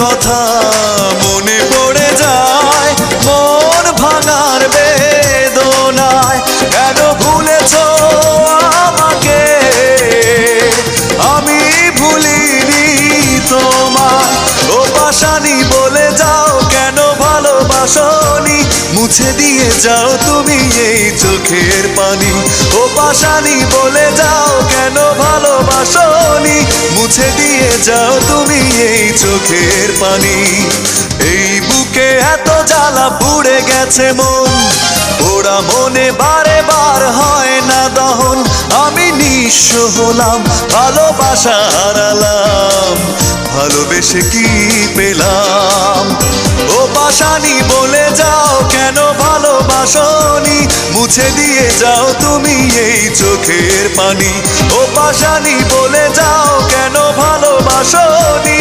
কথা মনে পড়ে যায় মন ভাঙার বেদনায়। কেন ভুলেছো আমাকে, আমি ভুলিনি তোমায়। ও পাশানি বলে যাও কেন ভালোবাসনি, মুছে দিয়ে যাও তুমি এই চোখের পানি। ও পাশানি বলে যাও কেন ভালোবাসনি, মুছে দিয়ে যাও তুমি এই চোখের পানি। এই বুকে এত জ্বালা পুড়ে গেছে মন, ওরা মনে বারে বার হয় না দহন। আমি নিঃস্ব হলাম, ভালোবাসা হারালাম, ভালোবেসে কি পেলাম। ও পাশানি বলে যাও কেন ভালোবাসনি, মুছে দিয়ে যাও তুমি এই চোখের পানি। ও পাশানি বলে যাও কেন ভালোবাসনি,